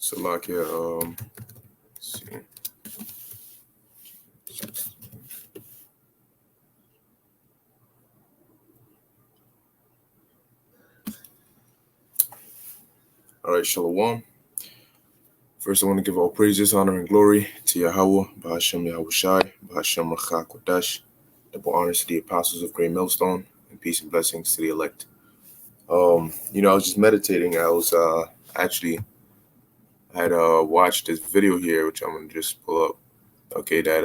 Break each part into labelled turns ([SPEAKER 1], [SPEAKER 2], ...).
[SPEAKER 1] So like here, let's see. All right, Shalom. First, I want to give all praises, honor, and glory to Yahweh, Bahashem Yahushai, Bahashem Rachak Kodash. Double honors to the apostles of Great Millstone, and peace and blessings to the elect. I was just meditating. I was actually I had watched this video here, which I'm gonna just pull up. Okay, that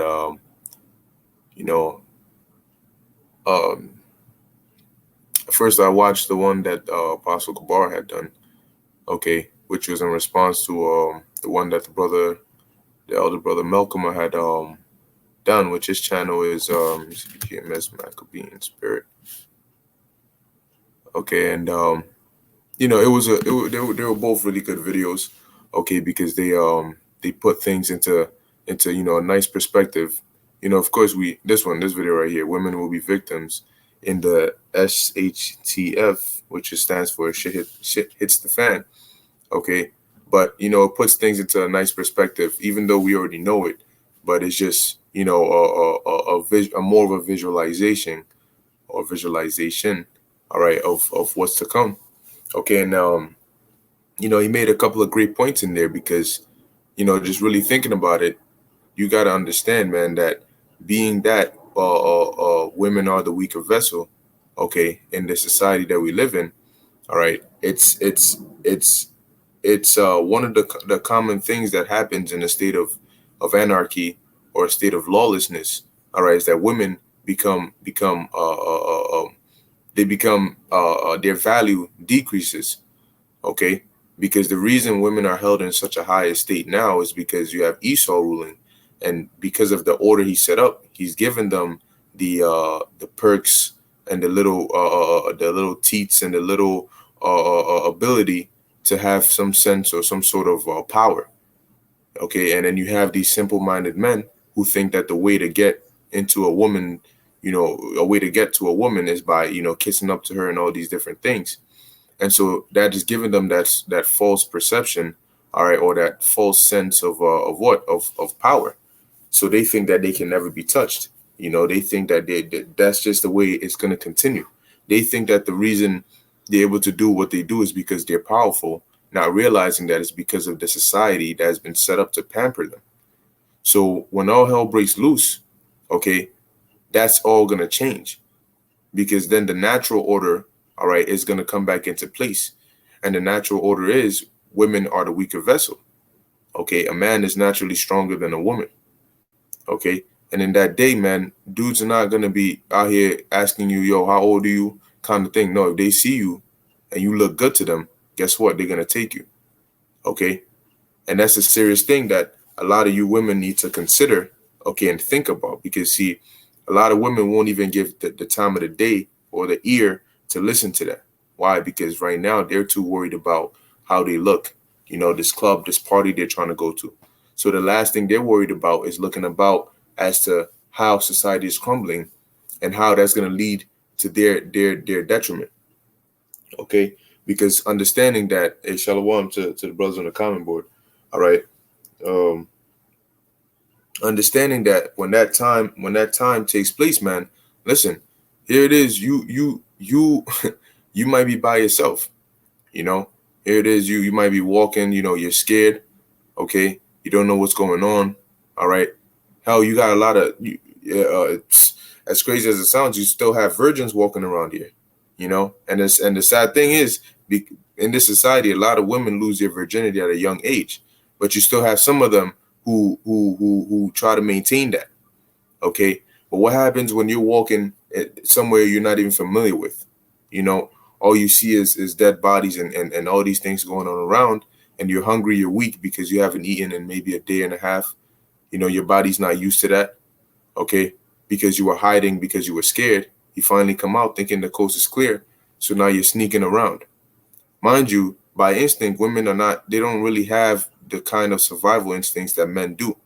[SPEAKER 1] first I watched the one that Apostle Kabar had done. Okay, which was in response to the one that the elder brother Malcolm had done, which his channel is GMS Maccabean Spirit. Okay, and they were both really good videos. Okay, because they put things into a nice perspective. Of course, this video right here, women will be victims in the SHTF, which stands for shit hits the fan. Okay, but it puts things into a nice perspective, even though we already know it. But it's just a more of a visualization, all right, of what's to come. Okay, and he made a couple of great points in there because just really thinking about it, you got to understand, man, that being that women are the weaker vessel, okay, in the society that we live in, all right, it's one of the common things that happens in a state of anarchy or a state of lawlessness, all right, is that women become their value decreases, okay, because the reason women are held in such a high estate now is because you have Esau ruling, and because of the order he set up, he's given them the perks and the little teats and the little ability to have some sense or some sort of power. Okay, and then you have these simple-minded men who think that the way to get into a woman, a way to get to a woman is by kissing up to her and all these different things. And so that is giving them that false perception, all right, or that false sense of power. So they think that they can never be touched. They think that that's just the way it's going to continue. They think that the reason they're able to do what they do is because they're powerful, not realizing that it's because of the society that has been set up to pamper them. So when all hell breaks loose, okay, that's all going to change, because then the natural order, all right, is going to come back into place. And the natural order is women are the weaker vessel. Okay, a man is naturally stronger than a woman. Okay, and in that day, man, dudes are not going to be out here asking you, yo, how old are you, kind of thing. No, if they see you and you look good to them, guess what? They're going to take you. Okay, and that's a serious thing that a lot of you women need to consider, okay, and think about, because see, a lot of women won't even give the time of the day or the ear to listen to that. Why? Because right now they're too worried about how they look, this club, this party they're trying to go to. So the last thing they're worried about is looking about as to how society is crumbling and how that's going to lead to their detriment. Okay, because understanding that, hey, shalom to the brothers on the comment board. All right, understanding that when that time takes place, man, listen, here it is. You you might be by yourself. Here it is. You might be walking. You're scared. Okay, you don't know what's going on. All right, hell, you got a lot of as crazy as it sounds, you still have virgins walking around here. And the sad thing is, in this society, a lot of women lose their virginity at a young age, but you still have some of them who try to maintain that. Okay, but what happens when you're walking somewhere you're not even familiar with? All you see is dead bodies and all these things going on around, and you're hungry, you're weak because you haven't eaten in maybe a day and a half. Your body's not used to that. Okay, because you were hiding, because you were scared. You finally come out thinking the coast is clear, so now you're sneaking around. Mind you, by instinct, women they don't really have the kind of survival instincts that men do.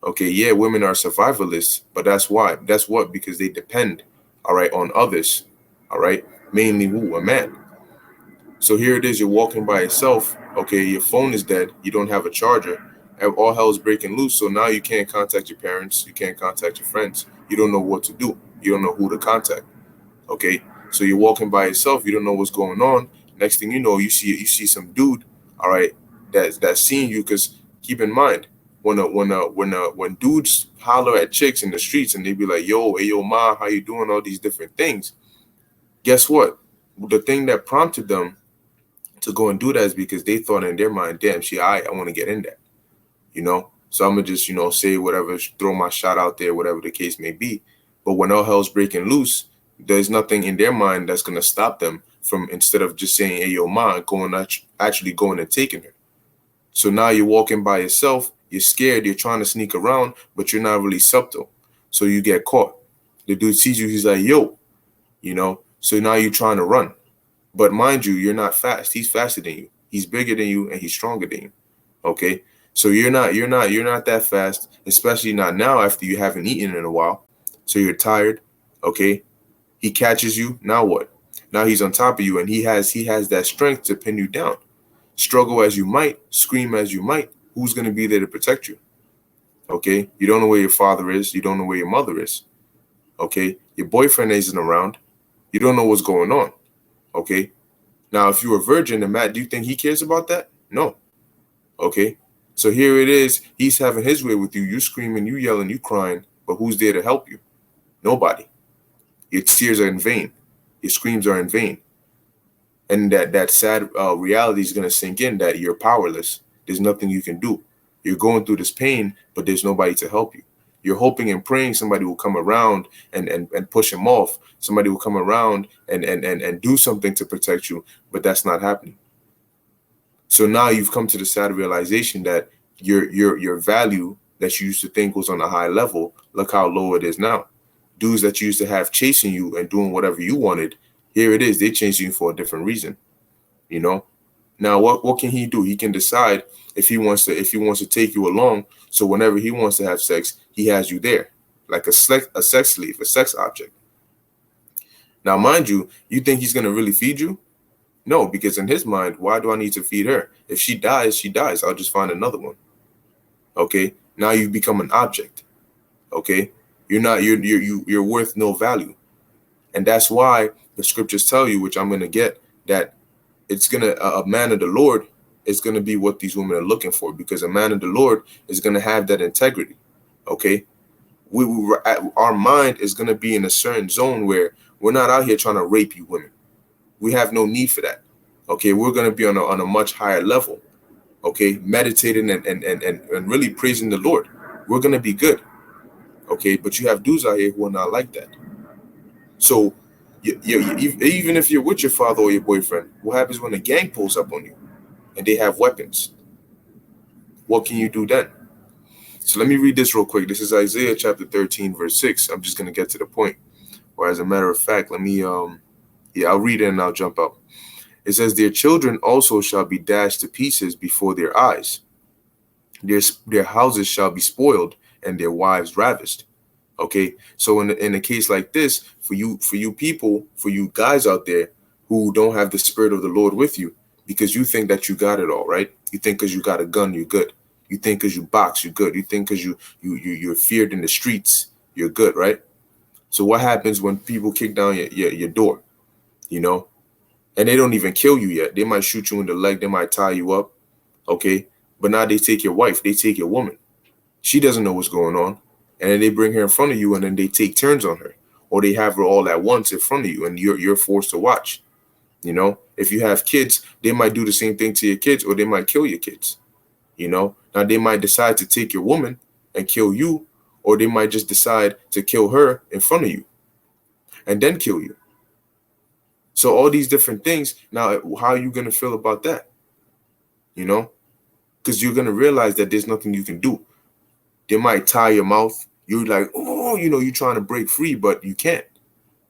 [SPEAKER 1] Okay, yeah, women are survivalists, but that's why. That's what, because they depend, all right, on others, all right, mainly who? A man. So here it is, you're walking by yourself, Okay, your phone is dead. You don't have a charger. And all hell is breaking loose. So now you can't contact your parents. You can't contact your friends. You don't know what to do. You don't know who to contact. Okay, so you're walking by yourself. You don't know what's going on. Next thing you know, you see some dude. All right, that's seeing you. Because keep in mind, when dudes holler at chicks in the streets and they be like, "Yo, hey, yo, ma, how you doing?" All these different things. Guess what? The thing that prompted them to go and do that is because they thought in their mind, "Damn, I want to get in that." So I'm gonna just, say whatever, throw my shot out there, whatever the case may be. But when all hell's breaking loose, there's nothing in their mind that's gonna stop them from, instead of just saying, "Hey, yo, ma," actually going and taking her. So now you're walking by yourself, you're scared, you're trying to sneak around, but you're not really subtle. So you get caught. The dude sees you, he's like, "Yo," So now you're trying to run. But mind you, you're not fast. He's faster than you. He's bigger than you and he's stronger than you. Okay. So you're not that fast, especially not now after you haven't eaten in a while. So you're tired. Okay. He catches you. Now what? Now he's on top of you and he has that strength to pin you down. Struggle as you might, scream as you might, who's gonna be there to protect you? Okay. You don't know where your father is, you don't know where your mother is. Okay. Your boyfriend isn't around. You don't know what's going on. Okay. Now if you're a virgin and Matt, do you think he cares about that? No. Okay. So here it is. He's having his way with you. You screaming, you yelling, you crying, but who's there to help you? Nobody. Your tears are in vain. Your screams are in vain. And that sad reality is going to sink in that you're powerless. There's nothing you can do. You're going through this pain, but there's nobody to help you. You're hoping and praying somebody will come around and push him off. Somebody will come around and do something to protect you, but that's not happening. So now you've come to the sad realization that your value that you used to think was on a high level, look how low it is now. Dudes that you used to have chasing you and doing whatever you wanted, here it is. They chasing you for a different reason. You know. Now what can he do? He can decide if he wants to take you along. So whenever he wants to have sex, he has you there, like a sex slave, a sex object. Now, mind you, you think he's gonna really feed you? No, because in his mind, why do I need to feed her? If she dies, she dies. I'll just find another one. Okay. Now you become an object. Okay. You're worth no value. And that's why the scriptures tell you, which I'm gonna get, that it's gonna a man of the Lord is gonna be what these women are looking for, because a man of the Lord is gonna have that integrity. Okay. Our mind is gonna be in a certain zone where we're not out here trying to rape you women. We have no need for that. Okay, we're going to be on a much higher level. Okay, meditating and really praising the Lord. We're going to be good. Okay, but you have dudes out here who are not like that. So even if you're with your father or your boyfriend, what happens when a gang pulls up on you and they have weapons? What can you do then? So let me read this real quick. This is Isaiah chapter 13, verse 6. I'm just going to get to the point. Or as a matter of fact, let me I'll read it and I'll jump out. It says, "Their children also shall be dashed to pieces before their eyes. Their houses shall be spoiled and their wives ravished." Okay, so in a case like this, for you people, for you guys out there who don't have the spirit of the Lord with you, because you think that you got it all, right? You think because you got a gun, you're good. You think because you box, you're good. You think because you're feared in the streets, you're good, right? So what happens when people kick down your door? And they don't even kill you yet. They might shoot you in the leg. They might tie you up. Okay. But now they take your wife. They take your woman. She doesn't know what's going on. And then they bring her in front of you and then they take turns on her. Or they have her all at once in front of you and you're forced to watch. If you have kids, they might do the same thing to your kids or they might kill your kids. Now they might decide to take your woman and kill you, or they might just decide to kill her in front of you and then kill you. So all these different things. Now, how are you going to feel about that? Because you're going to realize that there's nothing you can do. They might tie your mouth. You're like, oh, you're trying to break free, but you can't.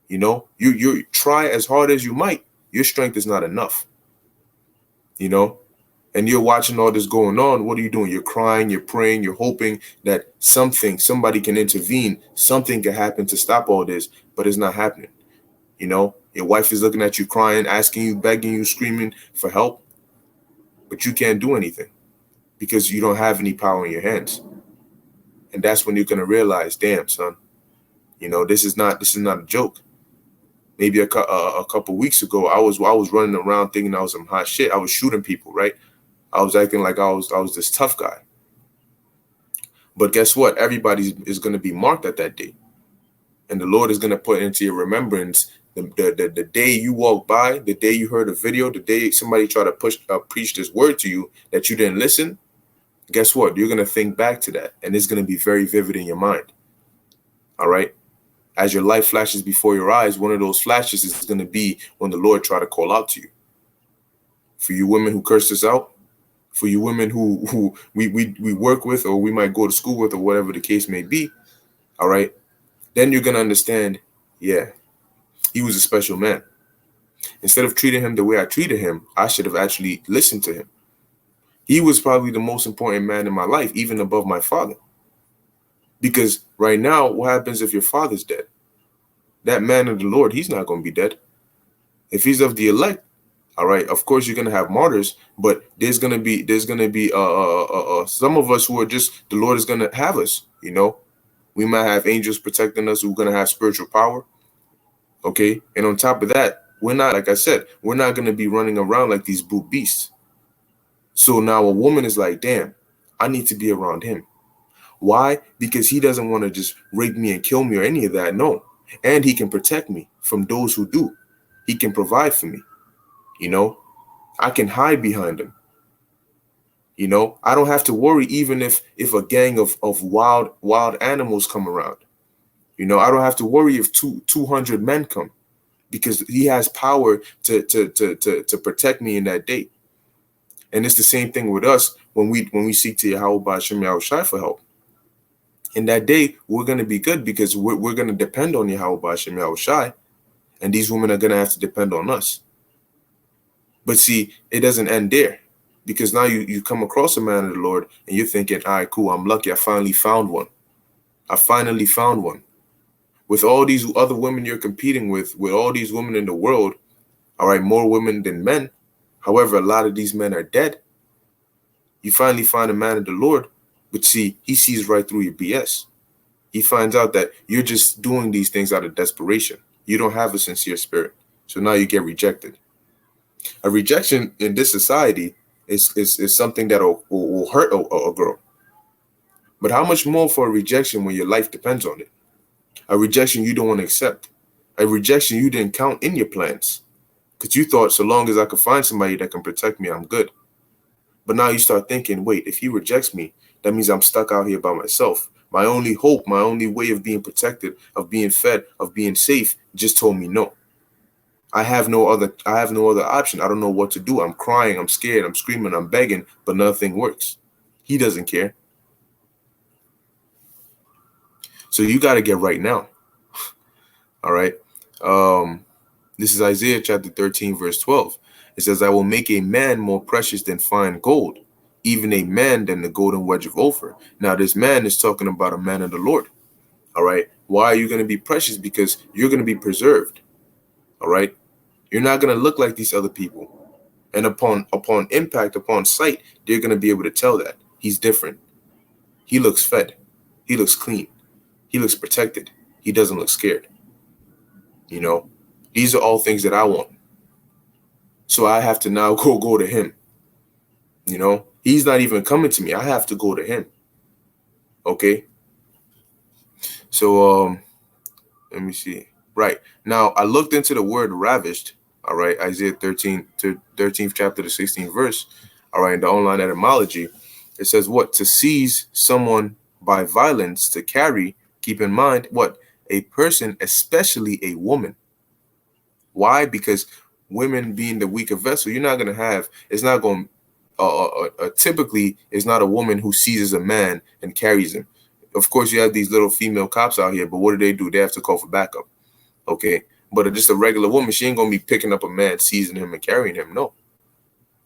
[SPEAKER 1] You try as hard as you might. Your strength is not enough. And you're watching all this going on. What are you doing? You're crying, you're praying, you're hoping that somebody can intervene. Something can happen to stop all this, but it's not happening. Your wife is looking at you crying, asking you, begging you, screaming for help, but you can't do anything because you don't have any power in your hands. And that's when you're gonna realize, damn, son, this is not a joke. Maybe a couple weeks ago, I was running around thinking I was some hot shit. I was shooting people, right? I was acting like I was this tough guy. But guess what? Everybody is going to be marked at that day, and the Lord is going to put into your remembrance the day you walked by, the day you heard a video, the day somebody tried to preach this word to you that you didn't listen. Guess what? You're going to think back to that, and it's going to be very vivid in your mind. All right. As your life flashes before your eyes, one of those flashes is going to be when the Lord try to call out to you. For you women who cursed us out, for you women who we work with, or we might go to school with, or whatever the case may be, all right, then you're going to understand, yeah, he was a special man. Instead of treating him the way I treated him, I should have actually listened to him. He was probably the most important man in my life, even above my father. Because right now, what happens if your father's dead? That man of the Lord, he's not going to be dead. If he's of the elect, all right, of course you're going to have martyrs, but there's going to be some of us who are just, the Lord is going to have us, We might have angels protecting us who are going to have spiritual power, okay? And on top of that, we're not, like I said, we're not going to be running around like these brute beasts. So now a woman is like, damn, I need to be around him. Why? Because he doesn't want to just rape me and kill me or any of that. No. And he can protect me from those who do. He can provide for me. I can hide behind him. I don't have to worry even if a gang of wild animals come around. I don't have to worry if 200 men come, because he has power to protect me in that day. And it's the same thing with us when we seek to Yahweh Ba'ashem Yahushai for help. In that day, we're going to be good because we're going to depend on Yahweh Ba'ashem Yahushai, and these women are going to have to depend on us. But see, it doesn't end there, because now you come across a man of the Lord and you're thinking, all right, cool, I'm lucky. I finally found one. With all these other women you're competing with all these women in the world, all right, more women than men. However, a lot of these men are dead. You finally find a man of the Lord. But see, he sees right through your BS. He finds out that you're just doing these things out of desperation. You don't have a sincere spirit. So now you get rejected. A rejection in this society is something that will hurt a girl. But how much more for a rejection when your life depends on it? A rejection you don't want to accept. A rejection you didn't count in your plans. Because you thought, so long as I could find somebody that can protect me, I'm good. But now you start thinking, wait, if he rejects me, that means I'm stuck out here by myself. My only hope, my only way of being protected, of being fed, of being safe, just told me no. I have no other option. I don't know what to do. I'm crying, I'm scared, I'm screaming, I'm begging, but nothing works. He doesn't care. So you got to get right now. All right. This is Isaiah chapter 13, verse 12. It says, I will make a man more precious than fine gold, even a man than the golden wedge of Ophir. Now, this man is talking about a man of the Lord. All right. Why are you going to be precious? Because you're going to be preserved. All right. You're not going to look like these other people. And upon impact, upon sight, they're going to be able to tell that he's different. He looks fed. He looks clean. He looks protected. He doesn't look scared. These are all things that I want. So I have to now go to him. He's not even coming to me. I have to go to him. Okay. So let me see. Right. Now I looked into the word ravished. All right. Isaiah 13th chapter, the 16th verse. All right. In the online etymology, it says what? To seize someone by violence, to carry. Keep in mind what? A person, especially a woman. Why? Because women being the weaker vessel, you're not going to have, it's not going typically it's not a woman who seizes a man and carries him. Of course, you have these little female cops out here, but what do? They have to call for backup. Okay. But just a regular woman, she ain't going to be picking up a man, seizing him and carrying him. No.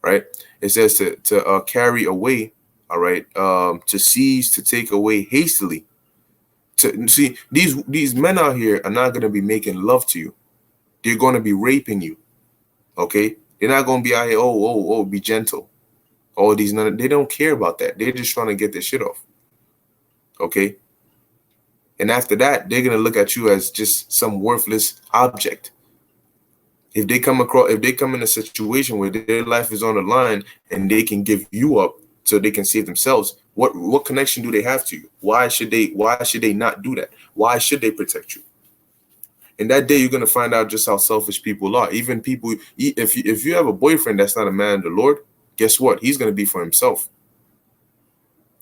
[SPEAKER 1] Right. It says to carry away. All right. To seize, to take away hastily. To see, these men out here are not going to be making love to you. They're going to be raping you. Okay. They're not going to be out here, be gentle. all these, they don't care about that. They're just trying to get their shit off. Okay. And after that, they're going to look at you as just some worthless object. If they come in a situation where their life is on the line and they can give you up so they can save themselves, what connection do they have to you? Why should they not do that? Why should they protect you? And that day, you're going to find out just how selfish people are. Even people, if you have a boyfriend that's not a man of the Lord, guess what? He's going to be for himself.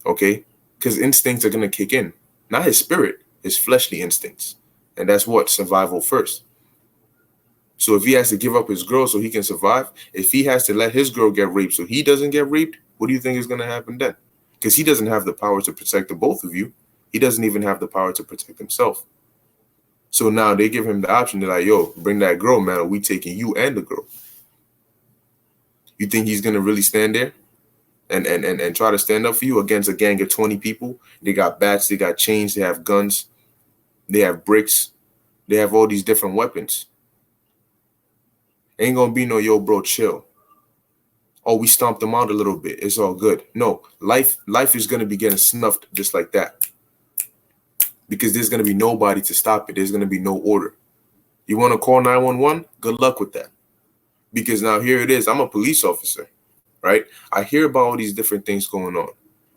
[SPEAKER 1] Okay? Because instincts are going to kick in. Not his spirit, his fleshly instincts. And that's what? Survival first. So if he has to give up his girl so he can survive, if he has to let his girl get raped so he doesn't get raped, what do you think is going to happen then? Because he doesn't have the power to protect the both of you. He doesn't even have the power to protect himself. So now they give him the option. They're like, yo, bring that girl, man, or we taking you and the girl. You think he's going to really stand there and try to stand up for you against a gang of 20 people? They got bats, they got chains, they have guns, they have bricks, they have all these different weapons. Ain't going to be no, yo, bro, chill. Oh, we stomped them out a little bit. It's all good. No, life is going to be getting snuffed just like that. Because there's going to be nobody to stop it. There's going to be no order. You want to call 911? Good luck with that. Because now here it is. I'm a police officer, right? I hear about all these different things going on.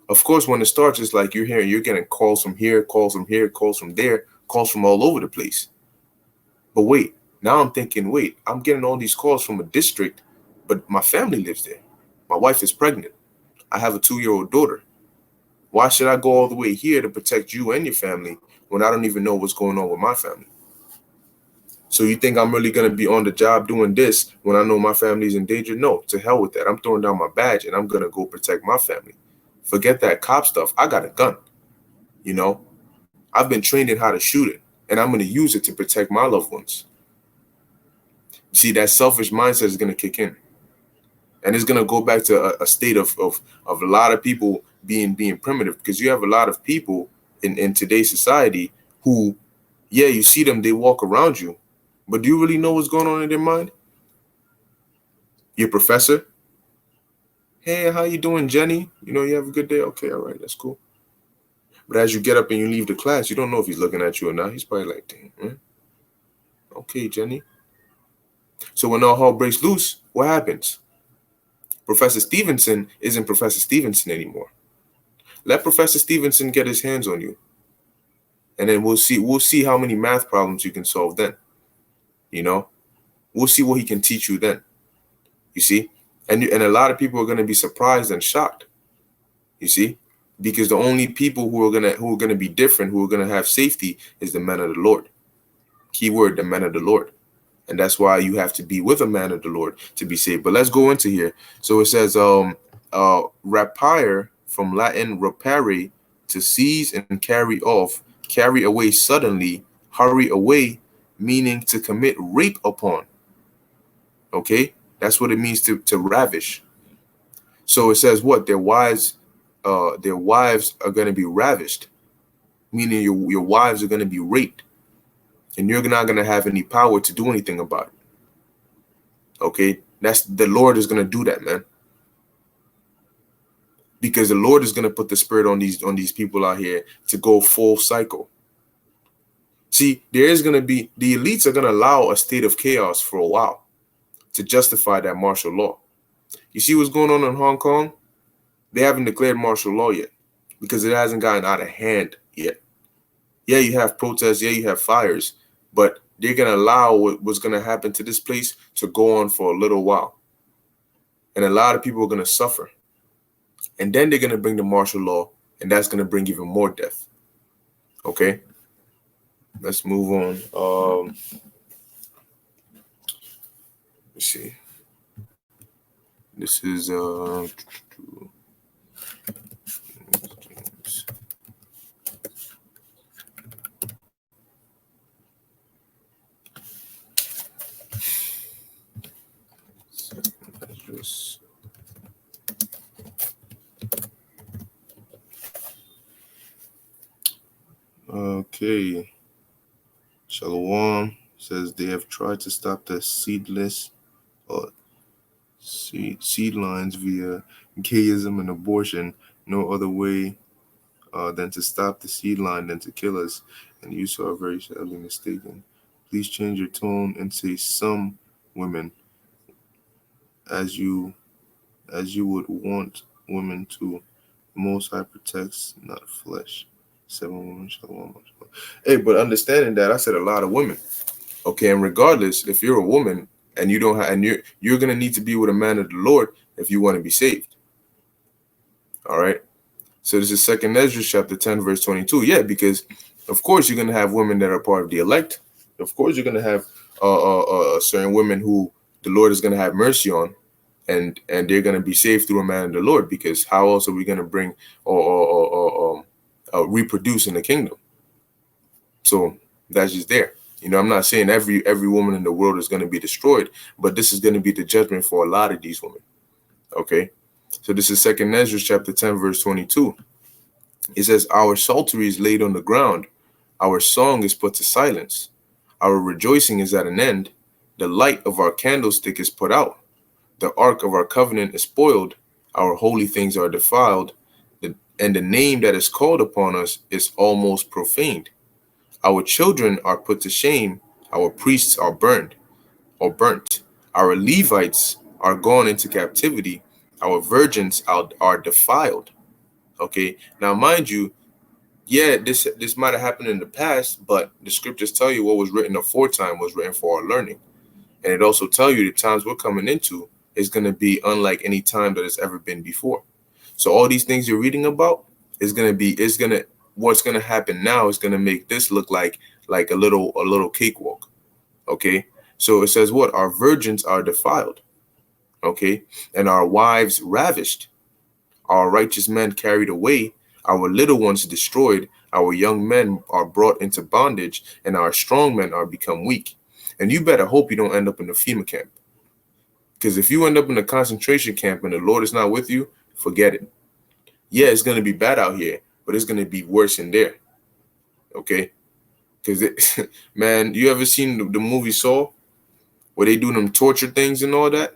[SPEAKER 1] Of course, when it starts, it's like you're getting calls from here, calls from here, calls from there, calls from all over the place. But wait, now I'm thinking, wait, I'm getting all these calls from a district, but my family lives there. My wife is pregnant. I have a 2-year-old daughter. Why should I go all the way here to protect you and your family when I don't even know what's going on with my family? So you think I'm really going to be on the job doing this when I know my family's in danger? No, to hell with that. I'm throwing down my badge and I'm going to go protect my family. Forget that cop stuff. I got a gun. You know, I've been trained in how to shoot it, and I'm going to use it to protect my loved ones. See, that selfish mindset is going to kick in. And it's going to go back to a state of a lot of people being primitive, because you have a lot of people in today's society who, yeah, you see them, they walk around you, but do you really know what's going on in their mind? Your professor, hey, how you doing, Jenny? You know, you have a good day? Okay, all right, that's cool. But as you get up and you leave the class, you don't know if he's looking at you or not. He's probably like, damn, man. Okay, Jenny. So when all hell breaks loose, what happens? Professor Stevenson isn't Professor Stevenson anymore. Let Professor Stevenson get his hands on you. And then we'll see how many math problems you can solve then. You know, we'll see what he can teach you then. You see, and a lot of people are going to be surprised and shocked. You see, because the only people who are gonna be different, who are gonna have safety, is the men of the Lord. Keyword: the men of the Lord. And that's why you have to be with a man of the Lord to be saved. But let's go into here. So it says, rapire, from Latin rapare, to seize and carry off, carry away suddenly, hurry away, meaning to commit rape upon. Okay, that's what it means to ravish. So it says what? Their wives are going to be ravished, meaning your wives are going to be raped, and you're not going to have any power to do anything about it. Okay, that's the Lord is going to do that, man. Because the Lord is going to put the spirit on these people out here to go full cycle. See, there is going to be, the elites are going to allow a state of chaos for a while to justify that martial law. You see what's going on in Hong Kong? They haven't declared martial law yet because it hasn't gotten out of hand yet. Yeah, you have protests. Yeah, you have fires, but they're going to allow what's going to happen to this place to go on for a little while. And a lot of people are going to suffer. And then they're going to bring the martial law, and that's going to bring even more death. Okay, let's move on. Let's see. This is okay. Shalom says they have tried to stop the seedless seed lines via gayism and abortion. No other way than to stop the seed line than to kill us. And you are very sadly mistaken. Please change your tone and say some women, as you would want women to. The Most High protects, not flesh. 7 women, shalom. Hey, but understanding that, I said a lot of women. Okay, and regardless, if you're a woman and you don't have, and you're gonna need to be with a man of the Lord if you want to be saved. All right. So this is 2nd Ezra chapter 10, verse 22. Yeah, because of course you're gonna have women that are part of the elect. Of course you're gonna have certain women who the Lord is gonna have mercy on, and they're gonna be saved through a man of the Lord. Because how else are we gonna bring or reproduce in the kingdom? So that's just there. You know, I'm not saying every woman in the world is going to be destroyed, but this is going to be the judgment for a lot of these women. Okay, so this is 2nd Ezra chapter 10, verse 22. It says, our psaltery is laid on the ground, our song is put to silence, our rejoicing is at an end, the light of our candlestick is put out, the ark of our covenant is spoiled, our holy things are defiled, and the name that is called upon us is almost profaned. Our children are put to shame. Our priests are burned or burnt. Our Levites are gone into captivity. Our virgins are defiled. Okay. Now, mind you, yeah, this might have happened in the past, but the scriptures tell you what was written aforetime was written for our learning. And it also tell you the times we're coming into is going to be unlike any time that has ever been before. So all these things you're reading about what's going to happen now is going to make this look like a little cakewalk. Okay, so it says what? Our virgins are defiled. Okay, and our wives ravished, our righteous men carried away, our little ones destroyed, our young men are brought into bondage, and our strong men are become weak. And you better hope you don't end up in the FEMA camp, because if you end up in a concentration camp and the Lord is not with you, forget it. Yeah, it's going to be bad out here, but it's going to be worse in there. Okay, because man, you ever seen the movie Saw, where they do them torture things and all that?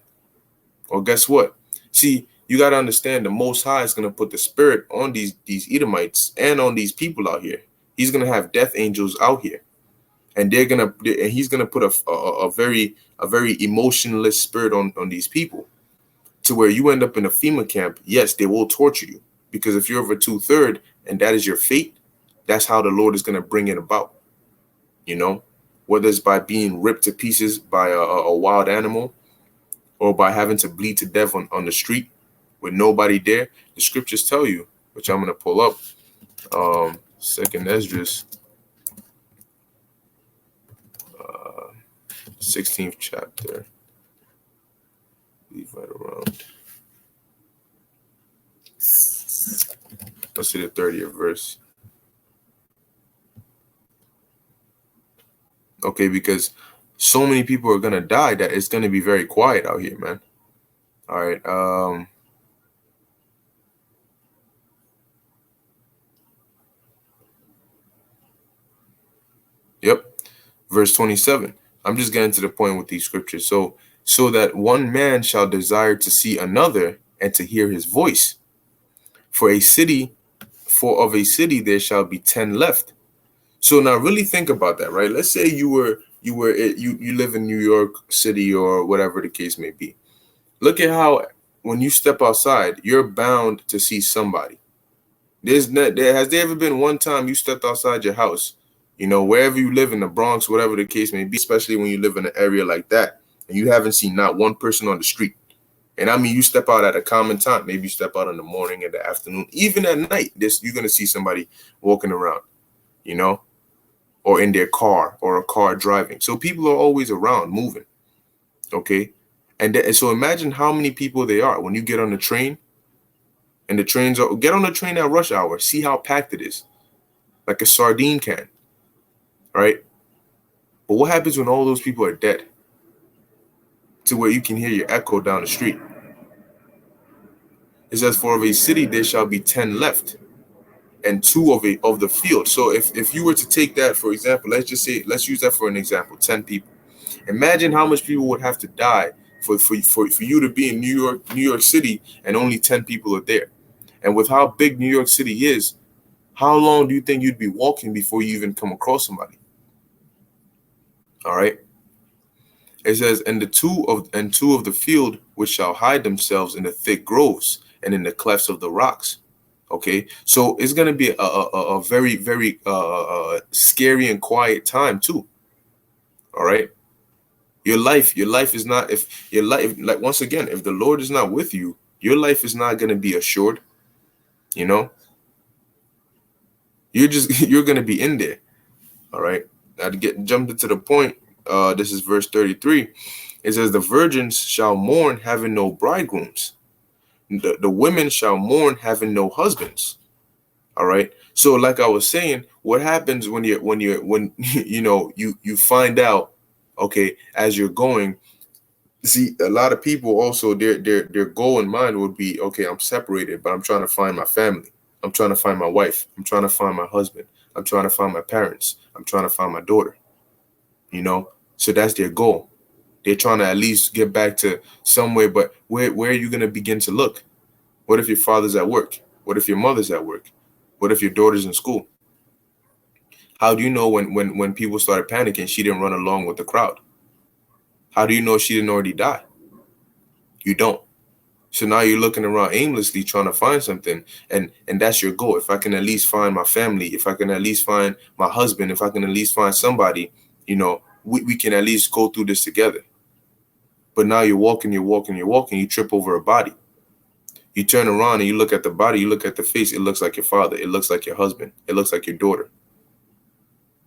[SPEAKER 1] Well, guess what? See, you got to understand the Most High is going to put the spirit on these Edomites and on these people out here. He's going to have death angels out here, and he's going to put a very emotionless spirit on these people, to where you end up in a FEMA camp. Yes, they will torture you, because if you're over 2/3 and that is your fate, that's how the Lord is going to bring it about. You know, whether it's by being ripped to pieces by a wild animal, or by having to bleed to death on the street with nobody there. The scriptures tell you, which I'm going to pull up, 2nd Ezra, 16th chapter, I believe right around, let's see, the 30th verse. Okay, because so many people are going to die that it's going to be very quiet out here, man. All right. Yep. Verse 27. I'm just getting to the point with these scriptures. So that one man shall desire to see another and to hear his voice. For of a city there shall be 10 left. So now really think about that, right? Let's say you live in New York City or whatever the case may be. Look at how when you step outside, you're bound to see somebody. Has there ever been one time you stepped outside your house, you know, wherever you live in the Bronx, whatever the case may be, especially when you live in an area like that, and you haven't seen not one person on the street? And I mean, you step out at a common time. Maybe you step out in the morning, in the afternoon, even at night. You're going to see somebody walking around, you know, or in their car or a car driving. So people are always around moving. Okay. And so imagine how many people they are when you get on the train, and get on the train at rush hour. See how packed it is, like a sardine can. Right. But what happens when all those people are dead, to where you can hear your echo down the street? It says, for of a city there shall be 10 left, and 2 of the field. So if you were to take that, for example, let's use that for an example, 10 people. Imagine how much people would have to die For you to be in New York City, and only 10 people are there. And with how big New York City is, how long do you think you'd be walking before you even come across somebody? All right. It says, two of the field which shall hide themselves in the thick groves and in the clefts of the rocks. Okay, so it's gonna be a very, very scary and quiet time too. All right, your life is not, if your life, like, once again, if the Lord is not with you, your life is not gonna be assured. You know, you're gonna be in there. All right, now to get jumped into the point. This is verse 33. It says, the virgins shall mourn, having no bridegrooms. The women shall mourn, having no husbands. All right. So, like I was saying, what happens when you find out, okay, as you're going, see, a lot of people also, their goal in mind would be, okay, I'm separated, but I'm trying to find my family. I'm trying to find my wife. I'm trying to find my husband. I'm trying to find my parents. I'm trying to find my daughter. So that's their goal. They're trying to at least get back to somewhere, but where are you going to begin to look? What if your father's at work? What if your mother's at work? What if your daughter's in school? How do you know when people started panicking, she didn't run along with the crowd? How do you know she didn't already die? You don't. So now you're looking around aimlessly trying to find something, and that's your goal. If I can at least find my family, if I can at least find my husband, if I can at least find somebody, we can at least go through this together. But now you're walking, you trip over a body. You turn around and you look at the body, you look at the face, it looks like your father, it looks like your husband, it looks like your daughter,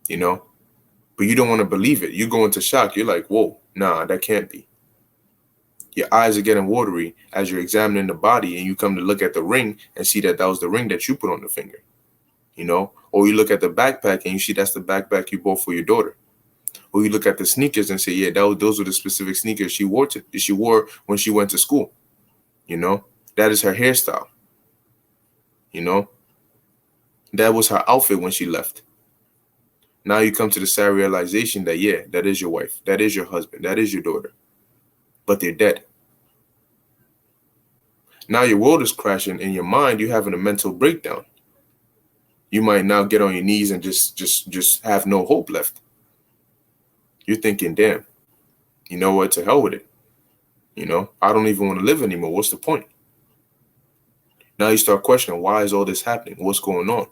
[SPEAKER 1] but you don't want to believe it. You go into shock. You're like, whoa, nah, that can't be. Your eyes are getting watery as you're examining the body, and you come to look at the ring and see that was the ring that you put on the finger, or you look at the backpack and you see that's the backpack you bought for your daughter. Or you look at the sneakers and say, yeah, those were the specific sneakers she wore when she went to school. That is her hairstyle. That was her outfit when she left. Now you come to the sad realization that, yeah, that is your wife, that is your husband, that is your daughter, but they're dead. Now your world is crashing. In your mind, you're having a mental breakdown. You might now get on your knees and just have no hope left. You're thinking, damn, you know what, to hell with it. I don't even want to live anymore. What's the point? Now you start questioning, why is all this happening? What's going on?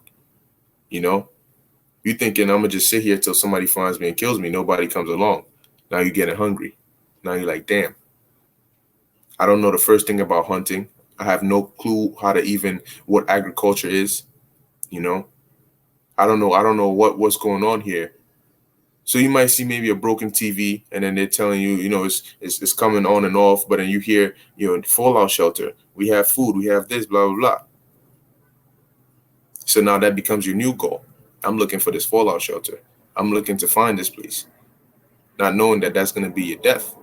[SPEAKER 1] You thinking, I'm going to just sit here till somebody finds me and kills me. Nobody comes along. Now you're getting hungry. Now you're like, damn, I don't know the first thing about hunting. I have no clue what agriculture is. I don't know what's going on here. So you might see maybe a broken TV, and then they're telling you, it's coming on and off, but then you hear, fallout shelter. We have food. We have this, blah, blah, blah. So now that becomes your new goal. I'm looking for this fallout shelter. I'm looking to find this place, not knowing that that's going to be your death.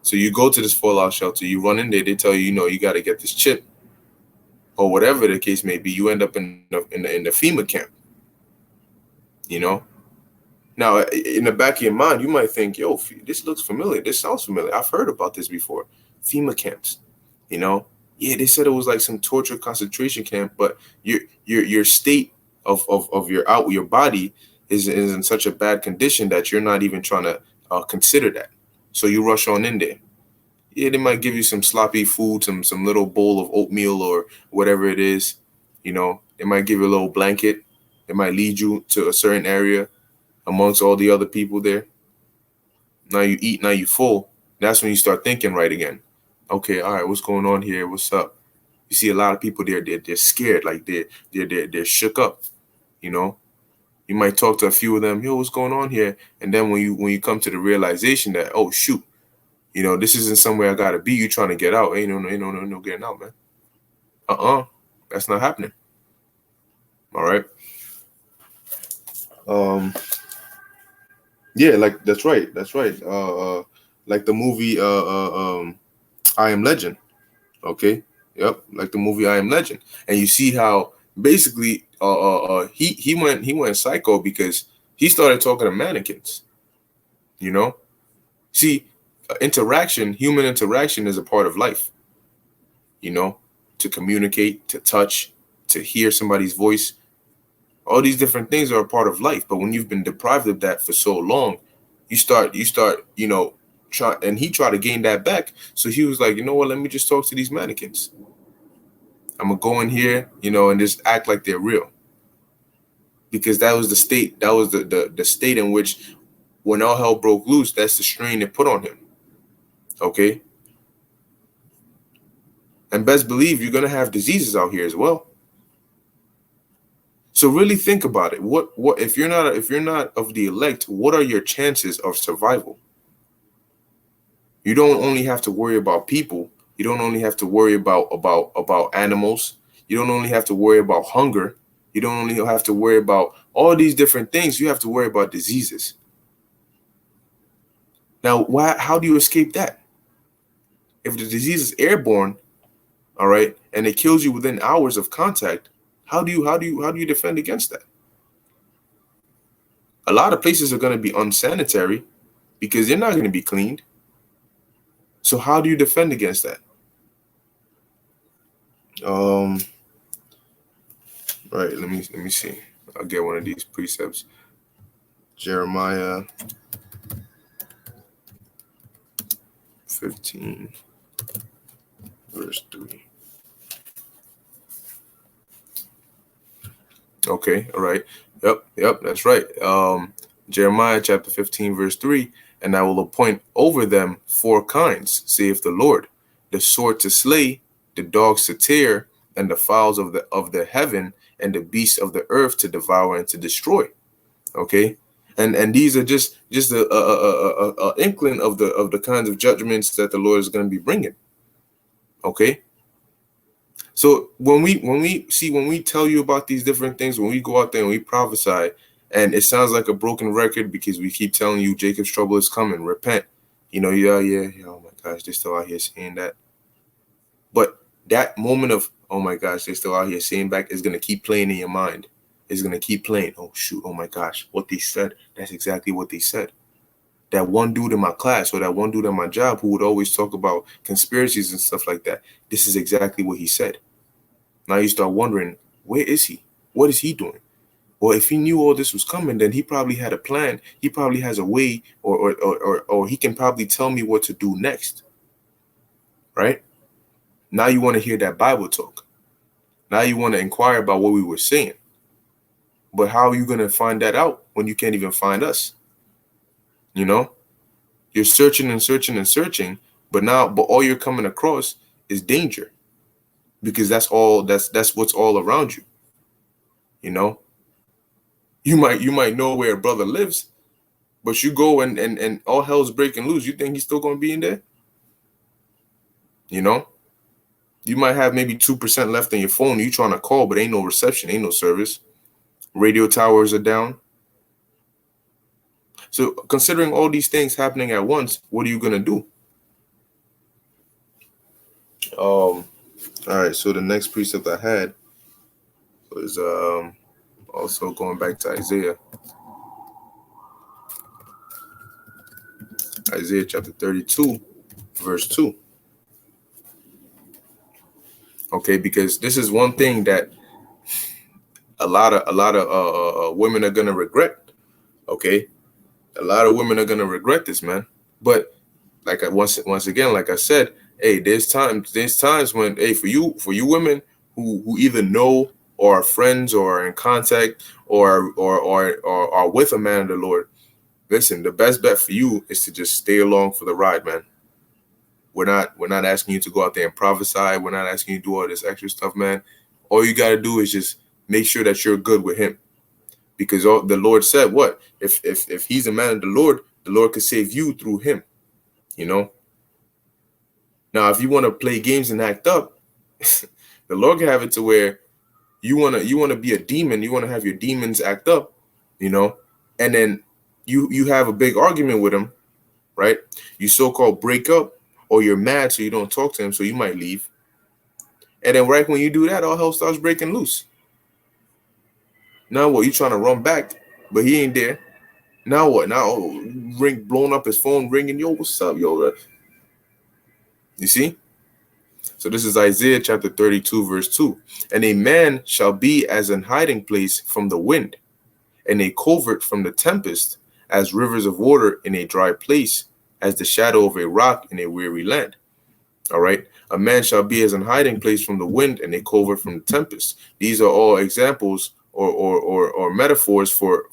[SPEAKER 1] So you go to this fallout shelter, you run in there, they tell you, you got to get this chip, or whatever the case may be. You end up in the FEMA camp. Now, in the back of your mind, you might think, yo, this looks familiar. This sounds familiar. I've heard about this before. FEMA camps, Yeah, they said it was like some torture concentration camp, but your state of your body is in such a bad condition that you're not even trying to consider that. So you rush on in there. Yeah, they might give you some sloppy food, some little bowl of oatmeal or whatever it is. They might give you a little blanket. They might lead you to a certain area amongst all the other people there. Now you eat, now you full. That's when you start thinking right again. Okay, all right, what's going on here? What's up? You see a lot of people there, they're scared, like they're shook up. You might talk to a few of them, yo, what's going on here? And then when you come to the realization that, oh shoot, this isn't somewhere I gotta be, you trying to get out. Ain't no getting out, man. That's not happening. All right. Yeah, like that's right. Like the movie I Am Legend. Okay. Yep, like the movie I Am Legend. And you see how basically he went psycho because he started talking to mannequins. See, human interaction is a part of life, you know, to communicate, to touch, to hear somebody's voice. All these different things are a part of life. But when you've been deprived of that for so long, you start, and he tried to gain that back. So he was like, you know what, let me just talk to these mannequins. I'm gonna go in here, and just act like they're real. Because that was the state, that was the state in which, when all hell broke loose, that's the strain it put on him. Okay. And best believe you're gonna have diseases out here as well. So really think about it. What if you're not of the elect, what are your chances of survival? You don't only have to worry about people. You don't only have to worry about animals. You don't only have to worry about hunger. You don't only have to worry about all these different things. You have to worry about diseases. Now, how do you escape that? If the disease is airborne, all right, and it kills you within hours of contact, how do you defend against that? A lot of places are going to be unsanitary because they're not going to be cleaned. So how do you defend against that? Right, let me see. I'll get one of these precepts. Jeremiah 15 verse 3. Okay, all right. Yep, that's right. Jeremiah chapter 15 verse 3, and I will appoint over them 4 kinds, saith the Lord: the sword to slay, the dogs to tear, and the fowls of the heaven, and the beasts of the earth to devour and to destroy. Okay, and these are just a inkling of the kinds of judgments that the Lord is going to be bringing. Okay. So when we tell you about these different things, when we go out there and we prophesy, and it sounds like a broken record because we keep telling you Jacob's trouble is coming, repent. Yeah. Oh my gosh, they're still out here saying that. But that moment of, oh my gosh, they're still out here saying back, is going to keep playing in your mind. It's going to keep playing. Oh shoot, oh my gosh, what they said, that's exactly what they said. That one dude in my class or that one dude at my job who would always talk about conspiracies and stuff like that, this is exactly what he said. Now you start wondering, where is he? What is he doing? Well, if he knew all this was coming, then he probably had a plan. He probably has a way, or he can probably tell me what to do next. Right? Now you want to hear that Bible talk. Now you want to inquire about what we were saying. But how are you going to find that out when you can't even find us? You're searching and searching and searching, but all you're coming across is danger. Because that's what's all around you. You might know where a brother lives, but you go and all hell's breaking loose. You think he's still gonna be in there? You might have maybe 2% left on your phone. You trying to call, but ain't no reception, ain't no service. Radio towers are down. So considering all these things happening at once, what are you gonna do? All right, so the next precept I had was also going back to Isaiah chapter 32 verse 2. Okay, because this is one thing that a lot of women are gonna regret. Okay, a lot of women are gonna regret this, man. But like once again, like I said, hey, there's times when, hey, for you women who either know or are friends or are in contact or are with a man of the Lord, listen, the best bet for you is to just stay along for the ride, man. We're not asking you to go out there and prophesy. We're not asking you to do all this extra stuff, man. All you got to do is just make sure that you're good with him. Because the Lord said, what? If he's a man of the Lord could save you through him. Now, if you want to play games and act up, the Lord can have it to where you want to be a demon. You want to have your demons act up, and then you have a big argument with him, right? You so-called break up, or you're mad, so you don't talk to him, so you might leave. And then right when you do that, all hell starts breaking loose. Now what? You trying to run back, but he ain't there. Now what? Now ring blowing up his phone, ringing, yo, what's up, yo? You see? So this is Isaiah chapter 32, verse 2. And a man shall be as an hiding place from the wind, and a covert from the tempest, as rivers of water in a dry place, as the shadow of a rock in a weary land. All right. A man shall be as an hiding place from the wind, and a covert from the tempest. These are all examples or metaphors for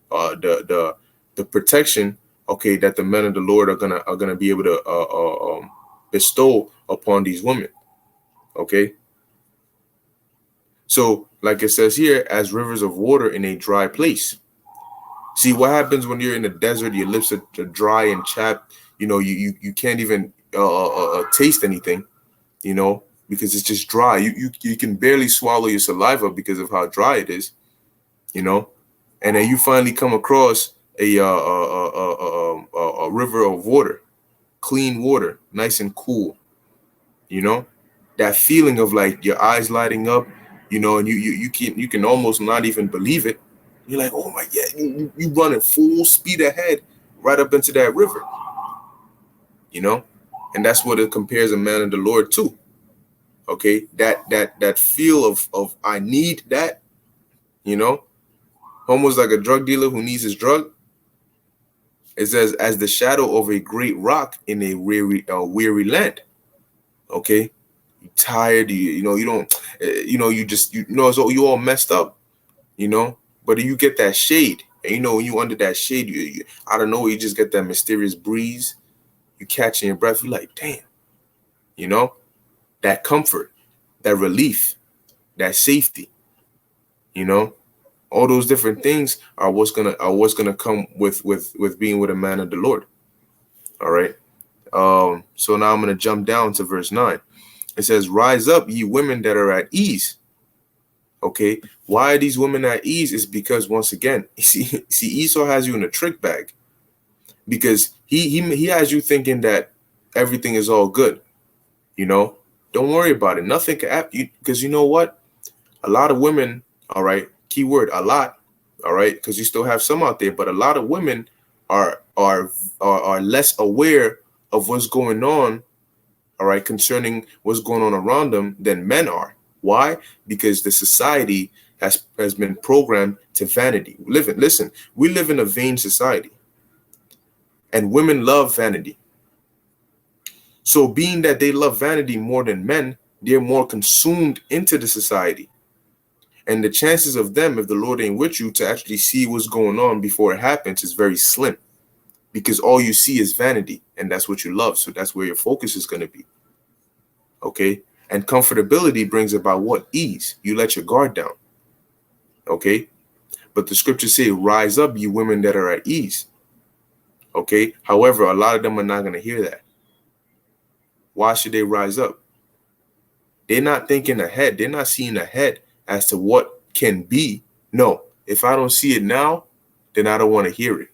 [SPEAKER 1] the protection, okay, that the men of the Lord are gonna be able to bestow upon these women. Okay. So, like it says here, as rivers of water in a dry place. See what happens when you're in the desert, your lips are dry and chapped. You know, you can't even taste anything, you know, because it's just dry. You can barely swallow your saliva because of how dry it is, you know. And then you finally come across a river of water, clean water, nice and cool, you know. That feeling of like your eyes lighting up, you know, and you can almost not even believe it. You're like, oh my God, you running full speed ahead right up into that river, you know, and that's what it compares a man of the Lord to. Okay, that feel of I need that, you know, almost like a drug dealer who needs his drug. It says, as the shadow of a great rock in a weary land. Okay, you tired, you know, you don't, you know, you know, so you all messed up, you know, but you get that shade, and you know, when you under that shade, you I don't know, you just get that mysterious breeze, you catching your breath, you're like, damn, you know, that comfort, that relief, that safety, you know, all those different things are what's gonna come with being with a man of the Lord. All right. So now I'm gonna jump down to verse 9. It says, rise up, ye women that are at ease. Okay, why are these women at ease? Is because, once again, see Esau has you in a trick bag, because he has you thinking that everything is all good. You know, don't worry about it. Nothing can happen, because you know what? A lot of women, all right, keyword, a lot, all right, because you still have some out there, but a lot of women are less aware of what's going on, all right, concerning what's going on around them than men are. Why? Because the society has been programmed to vanity. Listen, we live in a vain society, and women love vanity. So being that they love vanity more than men, they're more consumed into the society. And the chances of them, if the Lord ain't with you, to actually see what's going on before it happens is very slim, because all you see is vanity, and that's what you love. So that's where your focus is going to be. Okay. And comfortability brings about what? Ease. You let your guard down. Okay. But the scriptures say, rise up, you women that are at ease. Okay. However, a lot of them are not going to hear that. Why should they rise up? They're not thinking ahead. They're not seeing ahead as to what can be. No, if I don't see it now, then I don't want to hear it.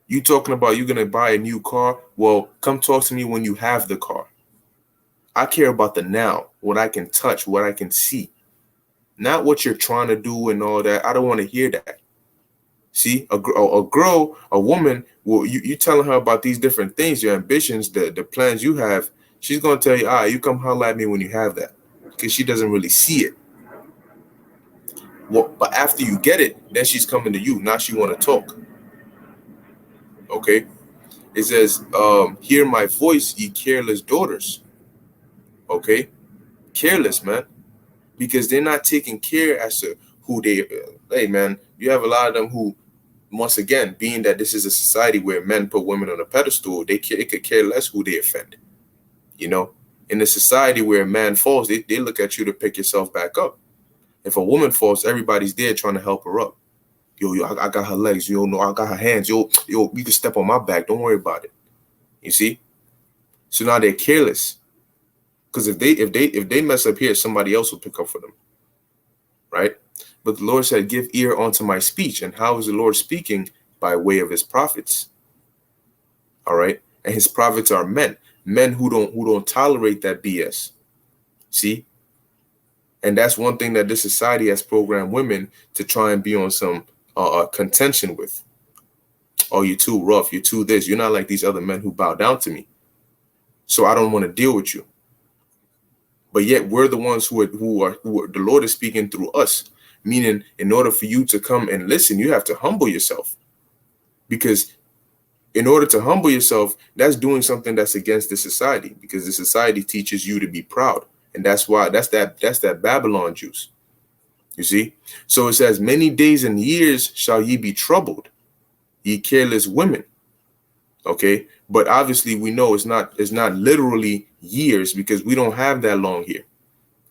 [SPEAKER 1] You talking about you're going to buy a new car? Well, come talk to me when you have the car. I care about the now, what I can touch, what I can see, not what you're trying to do and all that. I don't want to hear that. See, a girl, a woman, well, you telling her about these different things, your ambitions, the plans you have. She's going to tell you, you come holler at me when you have that, because she doesn't really see it. Well, but after you get it, then she's coming to you. Now she want to talk. Okay. It says, hear my voice, ye careless daughters. Okay. Careless, man. Because they're not taking care as to who they, hey, man, you have a lot of them who, once again, being that this is a society where men put women on a pedestal, it could care less who they offend. You know, in a society where a man falls, they look at you to pick yourself back up. If a woman falls, everybody's there trying to help her up. Yo, I got her legs. Yo, no, I got her hands. Yo, you can step on my back. Don't worry about it. You see? So now they're careless. Because if they mess up here, somebody else will pick up for them. Right? But the Lord said, give ear unto my speech. And how is the Lord speaking? By way of his prophets. All right. And his prophets are men who don't tolerate that BS. See? And that's one thing that this society has programmed women to try and be on some contention with. Oh, you're too rough. You're too this. You're not like these other men who bow down to me. So I don't want to deal with you. But yet we're the ones who are the Lord is speaking through us. Meaning, in order for you to come and listen, you have to humble yourself. Because in order to humble yourself, that's doing something that's against the society, because the society teaches you to be proud. And that's why that's that Babylon juice. You see? So it says, many days and years shall ye be troubled, ye careless women. Okay, but obviously we know it's not literally years, because we don't have that long here.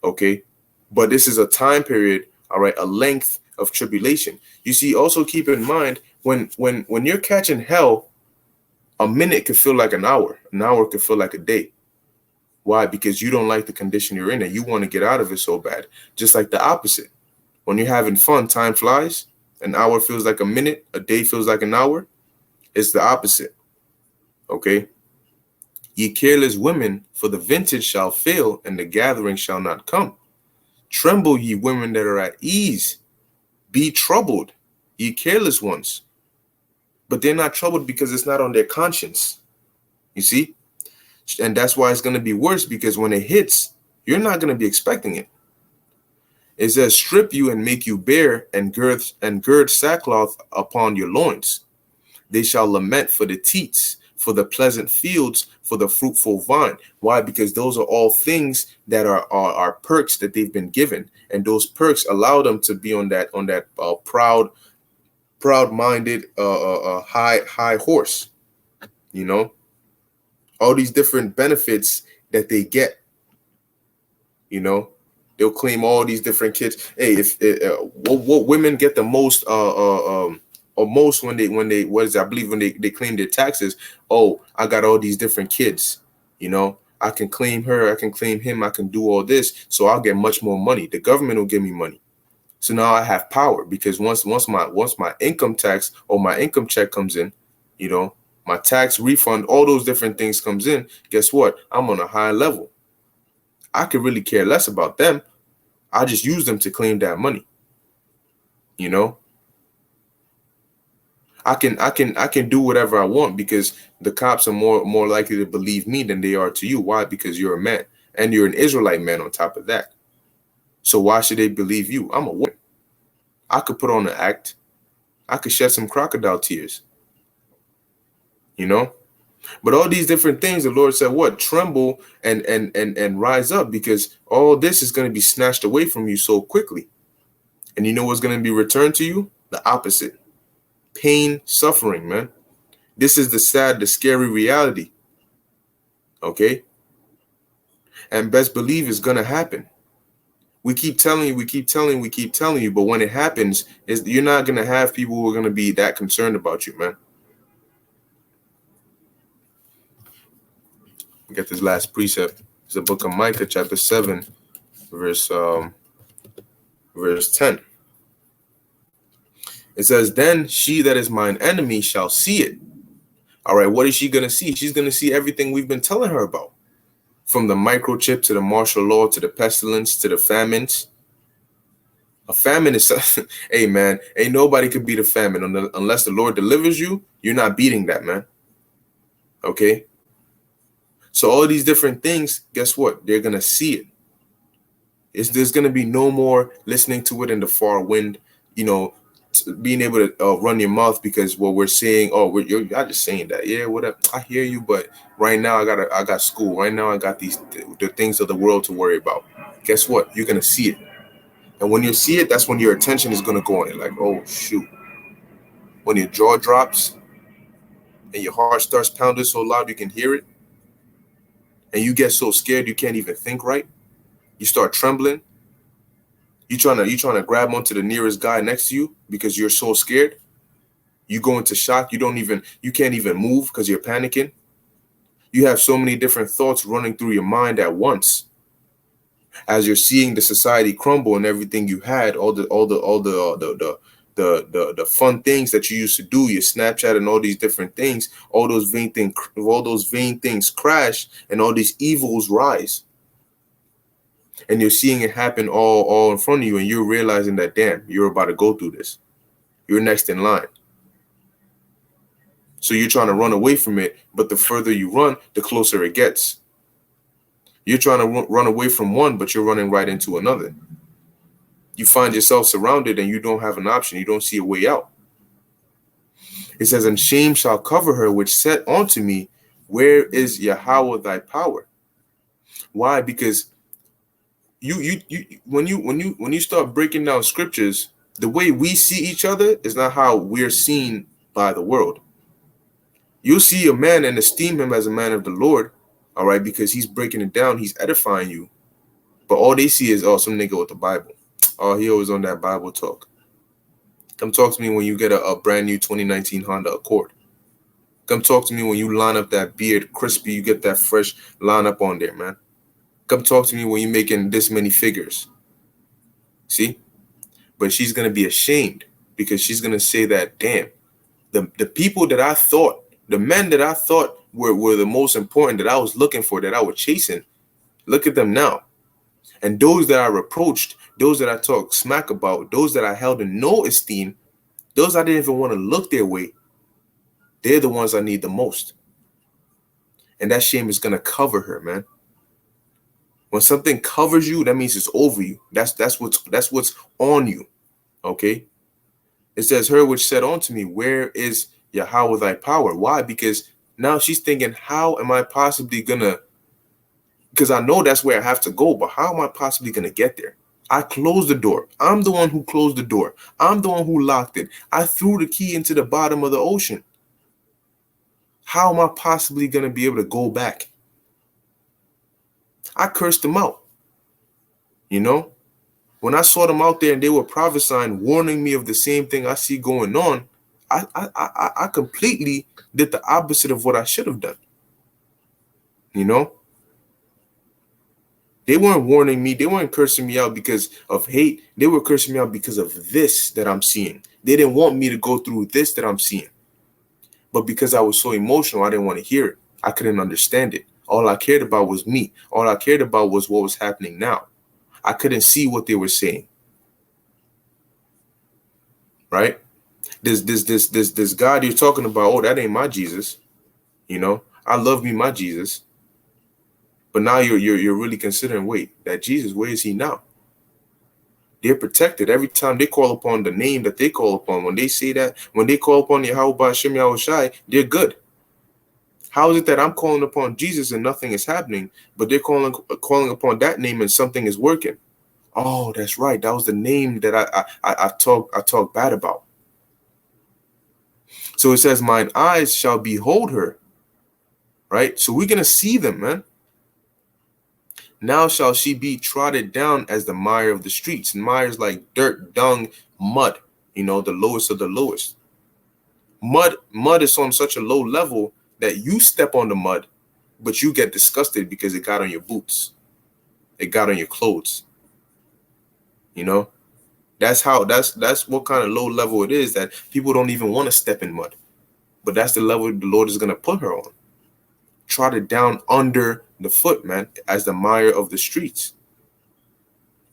[SPEAKER 1] Okay, but this is a time period, all right, a length of tribulation. You see, also keep in mind, when you're catching hell, a minute could feel like an hour could feel like a day. Why? Because you don't like the condition you're in and you want to get out of it so bad. Just like the opposite. When you're having fun, time flies. An hour feels like a minute, a day feels like an hour. It's the opposite. Okay. Ye careless women, for the vintage shall fail, and the gathering shall not come. Tremble, ye women that are at ease. Be troubled, ye careless ones. But they're not troubled because it's not on their conscience. You see? And that's why it's going to be worse, because when it hits, you're not going to be expecting it. It says, strip you and make you bare, and gird sackcloth upon your loins. They shall lament for the teats, for the pleasant fields, for the fruitful vine. Why? Because those are all things that are perks that they've been given, and those perks allow them to be on that proud-minded high horse. You know, all these different benefits that they get. You know, they'll claim all these different kids. Hey, if what women get the most or most when they what is it? I believe when they claim their taxes. Oh, I got all these different kids. You know, I can claim her, I can claim him, I can do all this, so I'll get much more money. The government will give me money. So now I have power, because once my income tax or my income check comes in, you know, my tax refund, all those different things comes in. Guess what? I'm on a high level. I could really care less about them. I just use them to claim that money. You know, I can do whatever I want, because the cops are more likely to believe me than they are to you. Why? Because you're a man, and you're an Israelite man on top of that. So why should they believe you? I'm a woman. I could put on an act. I could shed some crocodile tears. You know? But all these different things, the Lord said, what? Tremble and rise up, because all this is going to be snatched away from you so quickly. And you know what's going to be returned to you? The opposite. Pain, suffering, man. This is the sad, the scary reality. Okay? And best believe it's going to happen. We keep telling you, but when it happens, you're not going to have people who are going to be that concerned about you, man. We get this last precept. It's the book of Micah, chapter 7, verse 10. It says, then she that is mine enemy shall see it. All right, what is she going to see? She's going to see everything we've been telling her about. From the microchip to the martial law to the pestilence to the famines. A famine is, hey man, ain't nobody could beat a famine unless the Lord delivers you. You're not beating that, man. Okay? So all these different things, guess what? They're going to see it. There's going to be no more listening to it in the far wind, you know, being able to run your mouth because what we're saying, you're just saying that. Yeah, whatever. I hear you, but right now I got school. Right now I got the things of the world to worry about. Guess what? You're going to see it. And when you see it, that's when your attention is going to go on it. Like, oh, shoot. When your jaw drops and your heart starts pounding so loud you can hear it, and you get so scared you can't even think right. You start trembling. You trying to grab onto the nearest guy next to you because you're so scared. You go into shock. You can't even move because you're panicking. You have so many different thoughts running through your mind at once. As you're seeing the society crumble and everything you had, all the fun things that you used to do, your Snapchat and all these different things, all those vain things crash, and all these evils rise. And you're seeing it happen all in front of you, and you're realizing that, damn, you're about to go through this. You're next in line. So you're trying to run away from it, but the further you run, the closer it gets. You're trying to run away from one, but you're running right into another. You find yourself surrounded and you don't have an option. You don't see a way out. It says, and shame shall cover her, which said unto me, where is Yahweh thy power? Why? Because when you start breaking down scriptures, the way we see each other is not how we're seen by the world. You'll see a man and esteem him as a man of the Lord, all right, because he's breaking it down, he's edifying you. But all they see is, oh, some nigga with the Bible. Oh, he always on that Bible talk. Come talk to me when you get a brand new 2019 Honda Accord. Come talk to me when you line up that beard crispy, you get that fresh lineup on there, man. Come talk to me when you're making this many figures. See? But she's going to be ashamed because she's going to say that, damn, the people that I thought, the men that I thought were the most important, that I was looking for, that I was chasing, look at them now. And those that I reproached, those that I talked smack about, those that I held in no esteem, those I didn't even want to look their way, they're the ones I need the most. And that shame is going to cover her, man. When something covers you, that means it's over you. That's what's on you. Okay? It says, her which said unto me, where is Yahweh thy power? Why? Because now she's thinking, how am I possibly gonna, because I know that's where I have to go, but how am I possibly gonna get there? I closed the door. I'm the one who closed the door. I'm the one who locked it. I threw the key into the bottom of the ocean. How am I possibly gonna be able to go back? I cursed them out. You know, when I saw them out there and they were prophesying, warning me of the same thing I see going on, I completely did the opposite of what I should have done. You know, they weren't warning me. They weren't cursing me out because of hate. They were cursing me out because of this that I'm seeing. They didn't want me to go through this that I'm seeing. But because I was so emotional, I didn't want to hear it. I couldn't understand it. All I cared about was me. All I cared about was what was happening now. I couldn't see what they were saying. Right? This God you're talking about, oh, that ain't my Jesus. You know, I love me my Jesus. But now you're really considering, wait, that Jesus, where is he now? They're protected every time they call upon the name that they call upon. When they say that, when they call upon Yahweh B'Shem Yahushai, they're good. How is it that I'm calling upon Jesus and nothing is happening, but they're calling upon that name and something is working? Oh, that's right. That was the name that I talk bad about. So it says, mine eyes shall behold her. Right? So we're going to see them, man. Now shall she be trodden down as the mire of the streets. And mire is like dirt, dung, mud. You know, the lowest of the lowest. Mud is on such a low level that you step on the mud, but you get disgusted because it got on your boots. It got on your clothes. You know, that's what kind of low level it is, that people don't even want to step in mud. But that's the level the Lord is going to put her on. Trodden down under the foot, man, as the mire of the streets.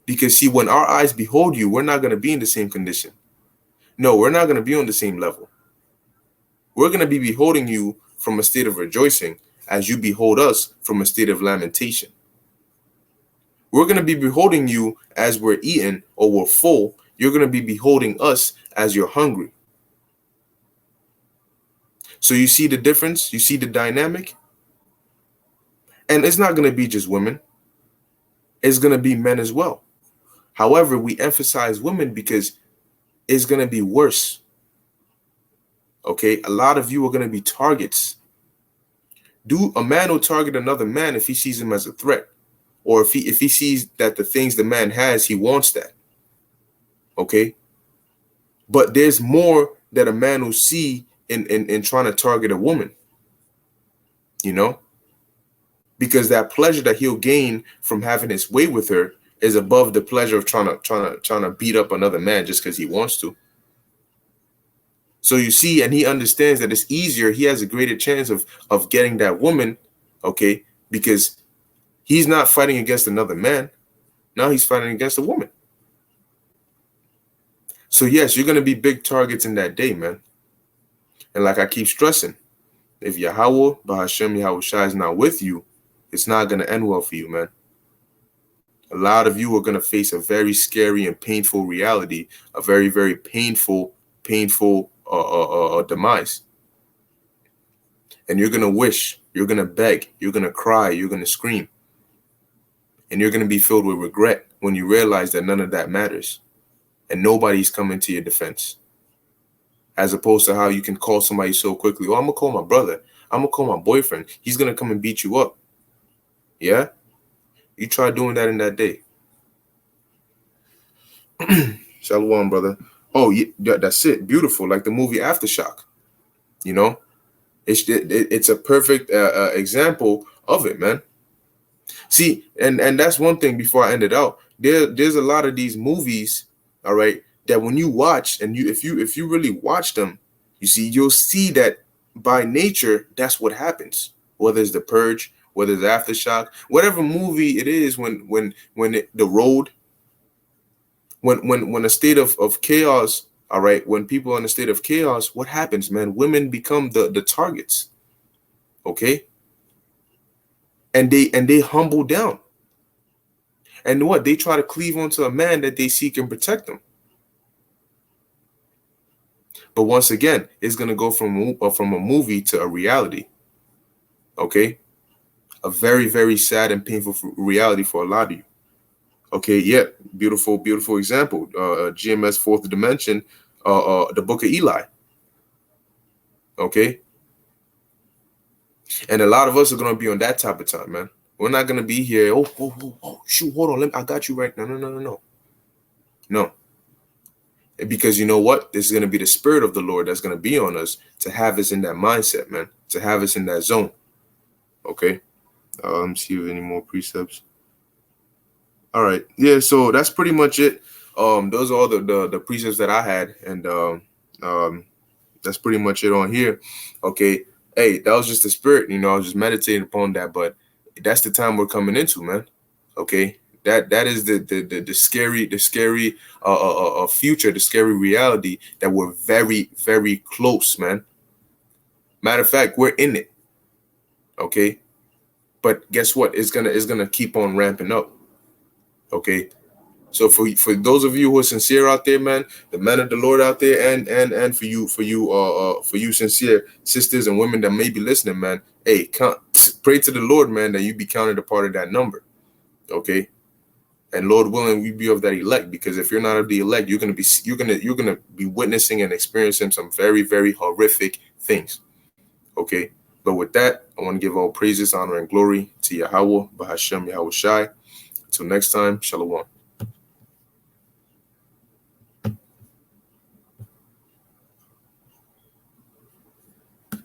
[SPEAKER 1] Because see, when our eyes behold you, we're not going to be in the same condition. No, we're not going to be on the same level. We're going to be beholding you from a state of rejoicing as you behold us from a state of lamentation. We're going to be beholding you as we're eating or we're full. You're going to be beholding us as you're hungry. So you see the difference? You see the dynamic? And it's not going to be just women. It's going to be men as well. However, we emphasize women because it's going to be worse. Okay, a lot of you are going to be targets. A man will target another man if he sees him as a threat, or if he sees that the things the man has, he wants that. Okay, but there's more that a man will see in trying to target a woman. You know, because that pleasure that he'll gain from having his way with her is above the pleasure of trying to beat up another man just because he wants to. So you see, and he understands that it's easier. He has a greater chance of getting that woman, okay, because he's not fighting against another man. Now he's fighting against a woman. So yes, you're going to be big targets in that day, man. And like I keep stressing, if Yahweh, Bahashem Yahweh Shai is not with you, it's not going to end well for you, man. A lot of you are going to face a very scary and painful reality, a very, very painful demise. And you're going to wish, you're going to beg, you're going to cry, you're going to scream. And you're going to be filled with regret when you realize that none of that matters. And nobody's coming to your defense. As opposed to how you can call somebody so quickly. Oh, I'm going to call my brother. I'm going to call my boyfriend. He's going to come and beat you up. Yeah? You try doing that in that day. Shalom, brother. Oh, yeah, that's it. Beautiful. Like the movie Aftershock. You know? It's a perfect example of it, man. See, and that's one thing before I end it out. There's a lot of these movies, all right, that when you watch and if you really watch them, you'll see that by nature that's what happens. Whether it's The Purge, whether it's Aftershock, whatever movie it is, when The Road, when a state of chaos, all right, when people are in a state of chaos, what happens, man? Women become the targets, okay? And they humble down. And what? They try to cleave onto a man that they see can protect them. But once again, it's going to go from a movie to a reality. Okay? A very, very sad and painful reality for a lot of you. Okay, yeah, beautiful, beautiful example. GMS Fourth Dimension, the Book of Eli. Okay? And a lot of us are going to be on that type of time, man. We're not going to be here, shoot, hold on, I got you right. No. Because you know what? This is going to be the Spirit of the Lord that's going to be on us to have us in that mindset, man, to have us in that zone. Okay? Let me see if any more precepts. All right. Yeah, so that's pretty much it. Those are all the precepts that I had, and that's pretty much it on here. Okay. Hey, that was just the Spirit, I was just meditating upon that, but that's the time we're coming into, man. Okay. That is the scary future, the scary reality that we're very, very close, man. Matter of fact, we're in it. Okay. But guess what? It's gonna keep on ramping up. Okay. So for those of you who are sincere out there, man, the men of the Lord out there, and for you sincere sisters and women that may be listening, man, hey, pray to the Lord, man, that you be counted a part of that number. Okay. And Lord willing, we be of that elect, because if you're not of the elect, you're gonna be witnessing and experiencing some very, very horrific things. Okay. But with that, I want to give all praises, honor, and glory to Yahweh, Bahashem Yahweh Shai. Until next time, Shalom.